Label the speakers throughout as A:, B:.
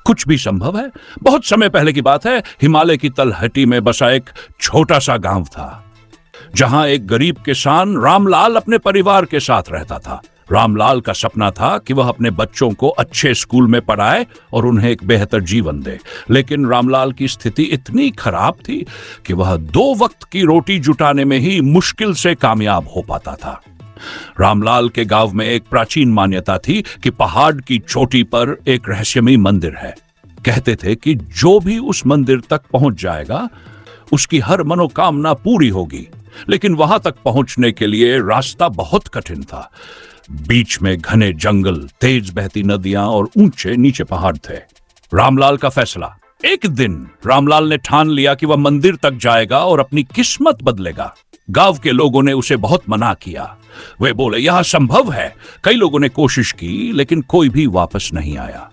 A: कुछ भी संभव है। बहुत समय पहले की बात है, हिमालय की तलहटी में बसा एक छोटा सा गांव था, जहां एक गरीब किसान रामलाल अपने परिवार के साथ रहता था। रामलाल का सपना था कि वह अपने बच्चों को अच्छे स्कूल में पढ़ाए और उन्हें एक बेहतर जीवन दे। लेकिन रामलाल की स्थिति इतनी खराब थी कि वह 2 वक्त की रोटी जुटाने में ही मुश्किल से कामयाब हो पाता था। रामलाल के गांव में एक प्राचीन मान्यता थी कि पहाड़ की चोटी पर एक रहस्यमयी मंदिर है। कहते थे कि जो भी उस मंदिर तक पहुंच जाएगा, उसकी हर मनोकामना पूरी होगी। लेकिन वहां तक पहुंचने के लिए रास्ता बहुत कठिन था। बीच में घने जंगल, तेज बहती नदियां और ऊंचे नीचे पहाड़ थे। रामलाल का फैसला। एक दिन रामलाल ने ठान लिया कि वह मंदिर तक जाएगा और अपनी किस्मत बदलेगा। गांव के लोगों ने उसे बहुत मना किया। वे बोले, यह असंभव है। कई लोगों ने कोशिश की, लेकिन कोई भी वापस नहीं आया।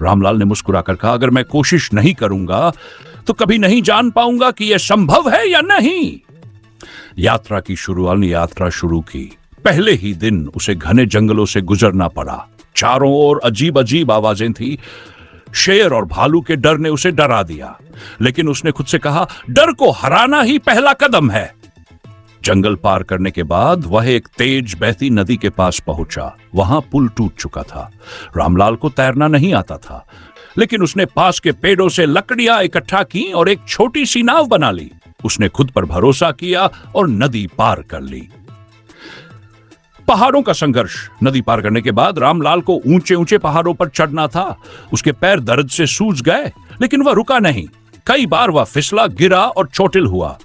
A: रामलाल ने मुस्कुराकर कहा, अगर मैं कोशिश नहीं करूंगा तो कभी नहीं जान पाऊंगा कि यह संभव है या नहीं। यात्रा शुरू की। पहले ही दिन उसे घने जंगलों से गुजरना पड़ा। चारों ओर अजीब अजीब आवाजें थी। शेर और भालू के डर ने उसे डरा दिया, लेकिन उसने खुद से कहा, डर को हराना ही पहला कदम है। जंगल पार करने के बाद वह एक तेज बहती नदी के पास पहुंचा। वहां पुल टूट चुका था। रामलाल को तैरना नहीं आता था, लेकिन उसने पास के पेड़ों से लकड़ियां इकट्ठा की और एक छोटी सी नाव बना ली। उसने खुद पर भरोसा किया और नदी पार कर ली। पहाड़ों का संघर्ष। नदी पार करने के बाद रामलाल को ऊंचे ऊंचे पहाड़ों पर चढ़ना था। उसके पैर दर्द से सूज गए, लेकिन वह रुका नहीं। कई बार वह फिसला, गिरा और चोटिल हुआ।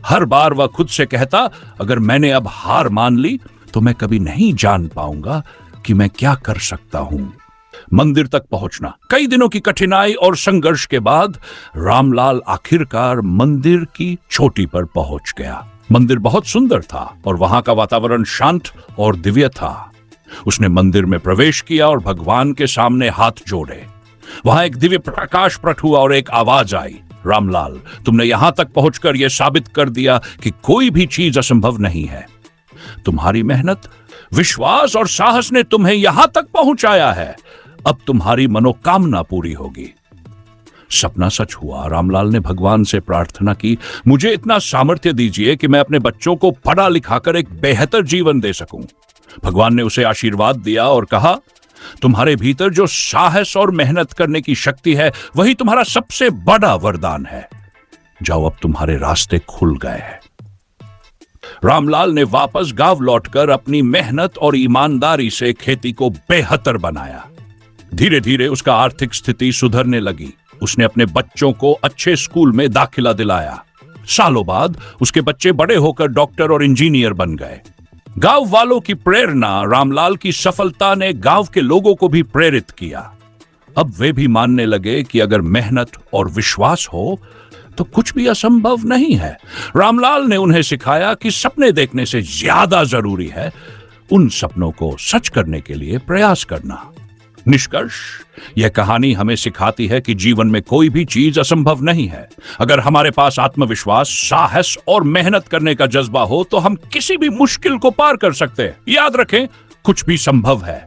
A: हर बार वह खुद से कहता, अगर मैंने अब हार मान ली तो मैं कभी नहीं जान पाऊंगा कि मैं क्या कर सकता हूं। मंदिर तक पहुंचना। कई दिनों की कठिनाई और संघर्ष के बाद रामलाल आखिरकार मंदिर की चोटी पर पहुंच गया। मंदिर बहुत सुंदर था और वहां का वातावरण शांत और दिव्य था। उसने मंदिर में प्रवेश किया और भगवान के सामने हाथ जोड़े। वहां एक दिव्य प्रकाश प्रकट हुआ और एक आवाज आई, रामलाल, तुमने यहां तक पहुंचकर यह साबित कर दिया कि कोई भी चीज असंभव नहीं है। तुम्हारी मेहनत, विश्वास और साहस ने तुम्हें यहां तक पहुंचाया है। अब तुम्हारी मनोकामना पूरी होगी। सपना सच हुआ। रामलाल ने भगवान से प्रार्थना की, मुझे इतना सामर्थ्य दीजिए कि मैं अपने बच्चों को पढ़ा लिखाकर एक बेहतर जीवन दे सकूं। भगवान ने उसे आशीर्वाद दिया और कहा, तुम्हारे भीतर जो साहस और मेहनत करने की शक्ति है, वही तुम्हारा सबसे बड़ा वरदान है। जाओ, अब तुम्हारे रास्ते खुल गए हैं। रामलाल ने वापस गांव लौटकर अपनी मेहनत और ईमानदारी से खेती को बेहतर बनाया। धीरे धीरे उसका आर्थिक स्थिति सुधरने लगी। उसने अपने बच्चों को अच्छे स्कूल में दाखिला दिलाया। सालों बाद उसके बच्चे बड़े होकर डॉक्टर और इंजीनियर बन गए। गांव वालों की प्रेरणा, रामलाल की सफलता ने गांव के लोगों को भी प्रेरित किया। अब वे भी मानने लगे कि अगर मेहनत और विश्वास हो तो कुछ भी असंभव नहीं है। रामलाल ने उन्हें सिखाया कि सपने देखने से ज्यादा जरूरी है उन सपनों को सच करने के लिए प्रयास करना। निष्कर्ष, यह कहानी हमें सिखाती है कि जीवन में कोई भी चीज असंभव नहीं है। अगर हमारे पास आत्मविश्वास, साहस और मेहनत करने का जज्बा हो तो हम किसी भी मुश्किल को पार कर सकते हैं। याद रखें, कुछ भी संभव है।